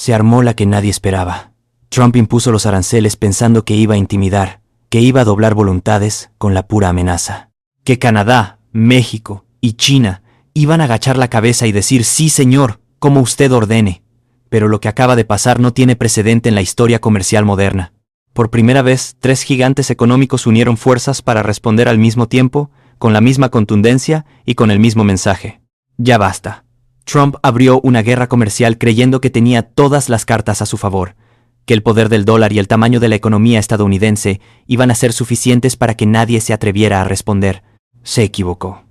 Se armó la que nadie esperaba. Trump impuso los aranceles pensando que iba a intimidar, que iba a doblar voluntades con la pura amenaza. Que Canadá, México y China iban a agachar la cabeza y decir sí señor, como usted ordene. Pero lo que acaba de pasar no tiene precedente en la historia comercial moderna. Por primera vez, tres gigantes económicos unieron fuerzas para responder al mismo tiempo, con la misma contundencia y con el mismo mensaje. Ya basta. Trump abrió una guerra comercial creyendo que tenía todas las cartas a su favor, que el poder del dólar y el tamaño de la economía estadounidense iban a ser suficientes para que nadie se atreviera a responder. Se equivocó.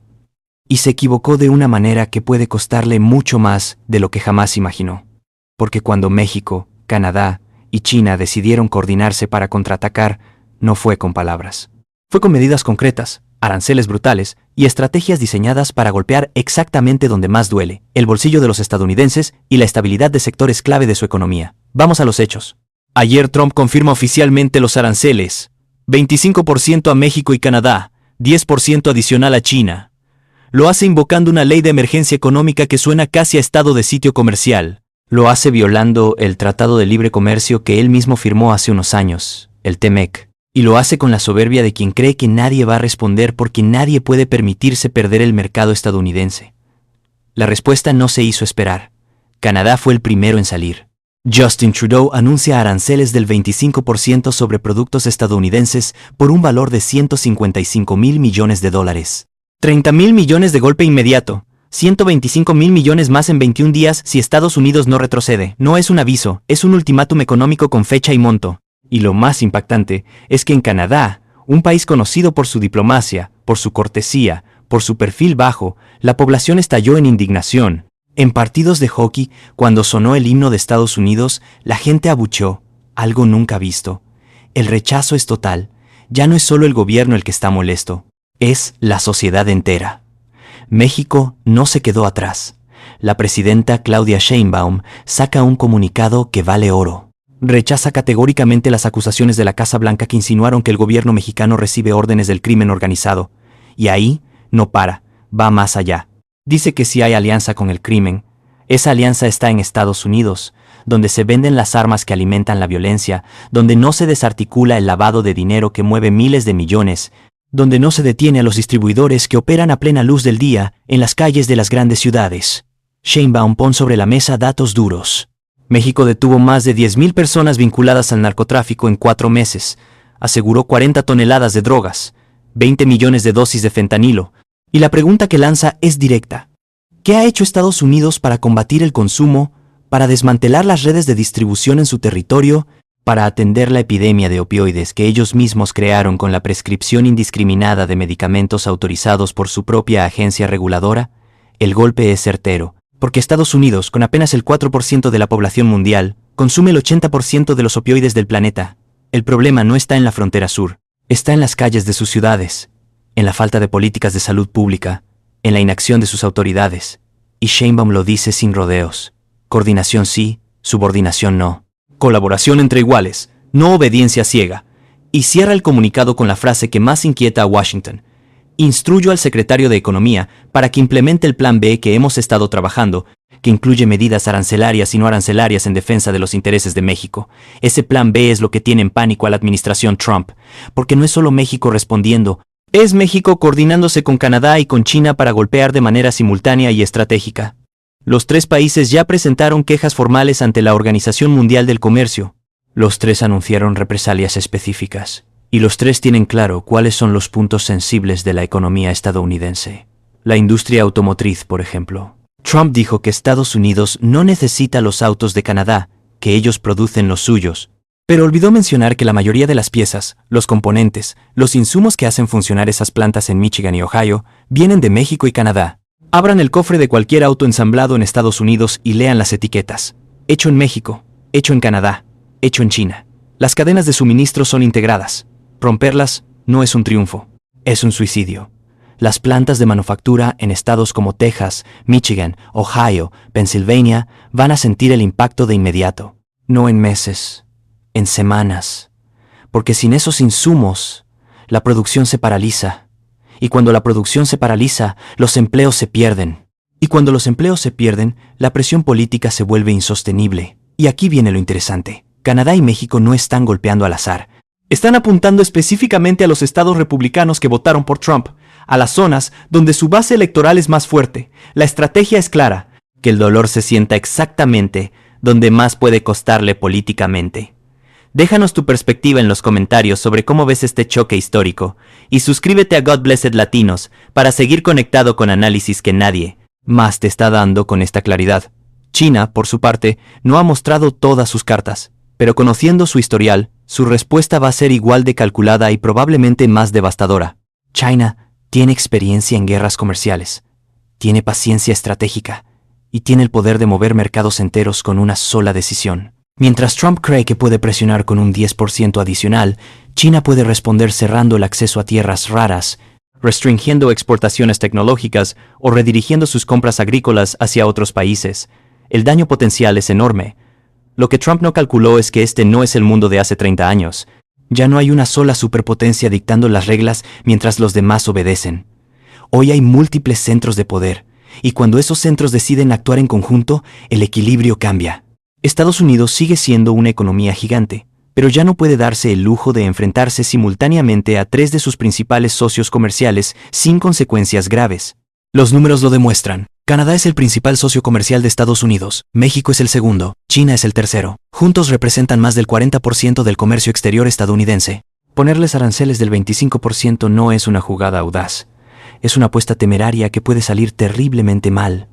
Y se equivocó de una manera que puede costarle mucho más de lo que jamás imaginó. Porque cuando México, Canadá y China decidieron coordinarse para contraatacar, no fue con palabras. Fue con medidas concretas, aranceles brutales y estrategias diseñadas para golpear exactamente donde más duele, el bolsillo de los estadounidenses y la estabilidad de sectores clave de su economía. Vamos a los hechos. Ayer Trump confirma oficialmente los aranceles. 25% a México y Canadá, 10% adicional a China. Lo hace invocando una ley de emergencia económica que suena casi a estado de sitio comercial. Lo hace violando el Tratado de Libre Comercio que él mismo firmó hace unos años, el TEMEC. Y lo hace con la soberbia de quien cree que nadie va a responder porque nadie puede permitirse perder el mercado estadounidense. La respuesta no se hizo esperar. Canadá fue el primero en salir. Justin Trudeau anuncia aranceles del 25% sobre productos estadounidenses por un valor de $155 mil millones. $30 mil millones de golpe inmediato. 125 mil millones más en 21 días si Estados Unidos no retrocede. No es un aviso, es un ultimátum económico con fecha y monto. Y lo más impactante es que en Canadá, un país conocido por su diplomacia, por su cortesía, por su perfil bajo, la población estalló en indignación. En partidos de hockey, cuando sonó el himno de Estados Unidos, la gente abucheó, algo nunca visto. El rechazo es total. Ya no es solo el gobierno el que está molesto, es la sociedad entera. México no se quedó atrás. La presidenta Claudia Sheinbaum saca un comunicado que vale oro. Rechaza categóricamente las acusaciones de la Casa Blanca que insinuaron que el gobierno mexicano recibe órdenes del crimen organizado. Y ahí no para, va más allá. Dice que si hay alianza con el crimen, esa alianza está en Estados Unidos, donde se venden las armas que alimentan la violencia, donde no se desarticula el lavado de dinero que mueve miles de millones, donde no se detiene a los distribuidores que operan a plena luz del día en las calles de las grandes ciudades. Sheinbaum pone sobre la mesa datos duros. México detuvo más de 10,000 personas vinculadas al narcotráfico en 4 meses, aseguró 40 toneladas de drogas, 20 millones de dosis de fentanilo, y la pregunta que lanza es directa. ¿Qué ha hecho Estados Unidos para combatir el consumo, para desmantelar las redes de distribución en su territorio, para atender la epidemia de opioides que ellos mismos crearon con la prescripción indiscriminada de medicamentos autorizados por su propia agencia reguladora? El golpe es certero, porque Estados Unidos, con apenas el 4% de la población mundial, consume el 80% de los opioides del planeta. El problema no está en la frontera sur, está en las calles de sus ciudades, en la falta de políticas de salud pública, en la inacción de sus autoridades. Y Sheinbaum lo dice sin rodeos. Coordinación sí, subordinación no. Colaboración entre iguales, no obediencia ciega. Y cierra el comunicado con la frase que más inquieta a Washington. Instruyo al secretario de Economía para que implemente el Plan B que hemos estado trabajando, que incluye medidas arancelarias y no arancelarias en defensa de los intereses de México. Ese Plan B es lo que tiene en pánico a la administración Trump, porque no es solo México respondiendo, es México coordinándose con Canadá y con China para golpear de manera simultánea y estratégica. Los 3 países ya presentaron quejas formales ante la Organización Mundial del Comercio. Los 3 anunciaron represalias específicas. Y los 3 tienen claro cuáles son los puntos sensibles de la economía estadounidense. La industria automotriz, por ejemplo. Trump dijo que Estados Unidos no necesita los autos de Canadá, que ellos producen los suyos. Pero olvidó mencionar que la mayoría de las piezas, los componentes, los insumos que hacen funcionar esas plantas en Michigan y Ohio, vienen de México y Canadá. Abran el cofre de cualquier auto ensamblado en Estados Unidos y lean las etiquetas. Hecho en México, hecho en Canadá, hecho en China. Las cadenas de suministro son integradas. Romperlas no es un triunfo, es un suicidio. Las plantas de manufactura en estados como Texas, Michigan, Ohio, Pensilvania van a sentir el impacto de inmediato. No en meses, en semanas. Porque sin esos insumos, la producción se paraliza. Y cuando la producción se paraliza, los empleos se pierden. Y cuando los empleos se pierden, la presión política se vuelve insostenible. Y aquí viene lo interesante. Canadá y México no están golpeando al azar. Están apuntando específicamente a los estados republicanos que votaron por Trump, a las zonas donde su base electoral es más fuerte. La estrategia es clara, que el dolor se sienta exactamente donde más puede costarle políticamente. Déjanos tu perspectiva en los comentarios sobre cómo ves este choque histórico y suscríbete a God Blessed Latinos para seguir conectado con análisis que nadie más te está dando con esta claridad. China, por su parte, no ha mostrado todas sus cartas, pero conociendo su historial, su respuesta va a ser igual de calculada y probablemente más devastadora. China tiene experiencia en guerras comerciales, tiene paciencia estratégica y tiene el poder de mover mercados enteros con una sola decisión. Mientras Trump cree que puede presionar con un 10% adicional, China puede responder cerrando el acceso a tierras raras, restringiendo exportaciones tecnológicas o redirigiendo sus compras agrícolas hacia otros países. El daño potencial es enorme. Lo que Trump no calculó es que este no es el mundo de hace 30 años. Ya no hay una sola superpotencia dictando las reglas mientras los demás obedecen. Hoy hay múltiples centros de poder, y cuando esos centros deciden actuar en conjunto, el equilibrio cambia. Estados Unidos sigue siendo una economía gigante, pero ya no puede darse el lujo de enfrentarse simultáneamente a 3 de sus principales socios comerciales sin consecuencias graves. Los números lo demuestran. Canadá es el principal socio comercial de Estados Unidos, México es el segundo, China es el tercero. Juntos representan más del 40% del comercio exterior estadounidense. Ponerles aranceles del 25% no es una jugada audaz. Es una apuesta temeraria que puede salir terriblemente mal.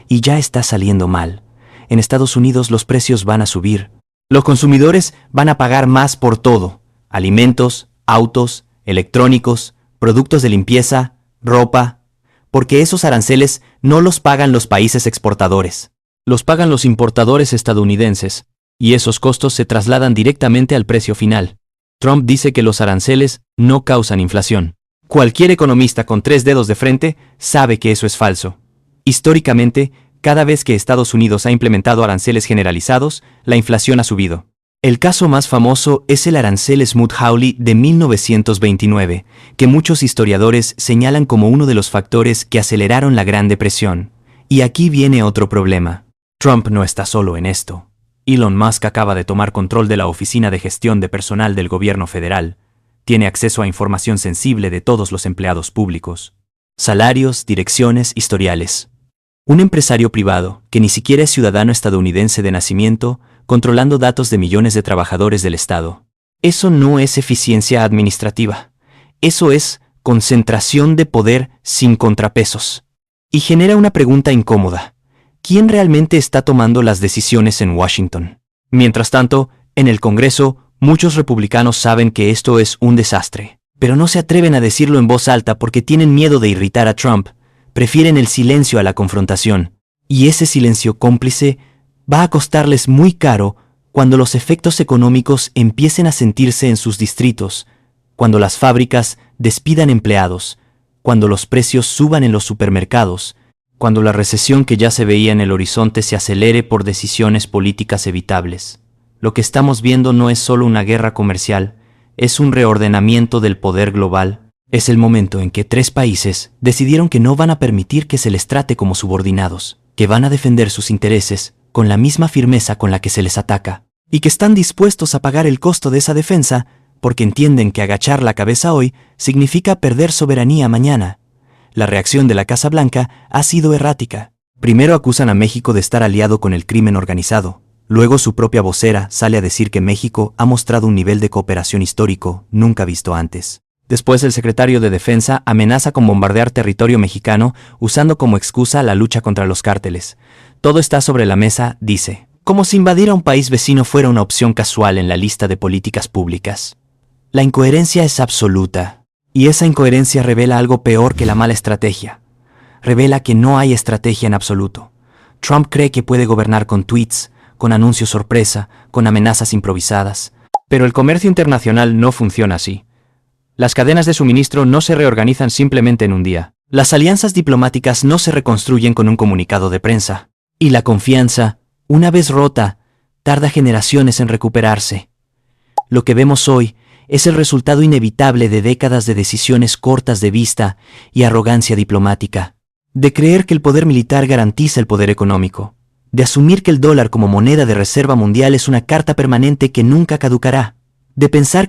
Y ya está saliendo mal. En Estados Unidos los precios van a subir. Los consumidores van a pagar más por todo. Alimentos, autos, electrónicos, productos de limpieza, ropa. Porque esos aranceles no los pagan los países exportadores. Los pagan los importadores estadounidenses. Y esos costos se trasladan directamente al precio final. Trump dice que los aranceles no causan inflación. Cualquier economista con 3 dedos de frente sabe que eso es falso. Históricamente, cada vez que Estados Unidos ha implementado aranceles generalizados, la inflación ha subido. El caso más famoso es el arancel Smoot-Hawley de 1929, que muchos historiadores señalan como uno de los factores que aceleraron la Gran Depresión. Y aquí viene otro problema. Trump no está solo en esto. Elon Musk acaba de tomar control de la Oficina de Gestión de Personal del Gobierno Federal. Tiene acceso a información sensible de todos los empleados públicos. Salarios, direcciones, historiales. Un empresario privado, que ni siquiera es ciudadano estadounidense de nacimiento, controlando datos de millones de trabajadores del Estado. Eso no es eficiencia administrativa. Eso es concentración de poder sin contrapesos. Y genera una pregunta incómoda. ¿Quién realmente está tomando las decisiones en Washington? Mientras tanto, en el Congreso, muchos republicanos saben que esto es un desastre, pero no se atreven a decirlo en voz alta porque tienen miedo de irritar a Trump. Prefieren el silencio a la confrontación, y ese silencio cómplice va a costarles muy caro cuando los efectos económicos empiecen a sentirse en sus distritos, cuando las fábricas despidan empleados, cuando los precios suban en los supermercados, cuando la recesión que ya se veía en el horizonte se acelere por decisiones políticas evitables. Lo que estamos viendo no es solo una guerra comercial, es un reordenamiento del poder global. Es el momento en que 3 países decidieron que no van a permitir que se les trate como subordinados, que van a defender sus intereses con la misma firmeza con la que se les ataca, y que están dispuestos a pagar el costo de esa defensa porque entienden que agachar la cabeza hoy significa perder soberanía mañana. La reacción de la Casa Blanca ha sido errática. Primero acusan a México de estar aliado con el crimen organizado. Luego su propia vocera sale a decir que México ha mostrado un nivel de cooperación histórico nunca visto antes. Después el secretario de Defensa amenaza con bombardear territorio mexicano usando como excusa la lucha contra los cárteles. Todo está sobre la mesa, dice, como si invadir a un país vecino fuera una opción casual en la lista de políticas públicas. La incoherencia es absoluta, y esa incoherencia revela algo peor que la mala estrategia. Revela que no hay estrategia en absoluto. Trump cree que puede gobernar con tweets, con anuncios sorpresa, con amenazas improvisadas. Pero el comercio internacional no funciona así. Las cadenas de suministro no se reorganizan simplemente en un día. Las alianzas diplomáticas no se reconstruyen con un comunicado de prensa. Y la confianza, una vez rota, tarda generaciones en recuperarse. Lo que vemos hoy es el resultado inevitable de décadas de decisiones cortas de vista y arrogancia diplomática. De creer que el poder militar garantiza el poder económico. de asumir que el dólar como moneda de reserva mundial es una carta permanente que nunca caducará, de pensar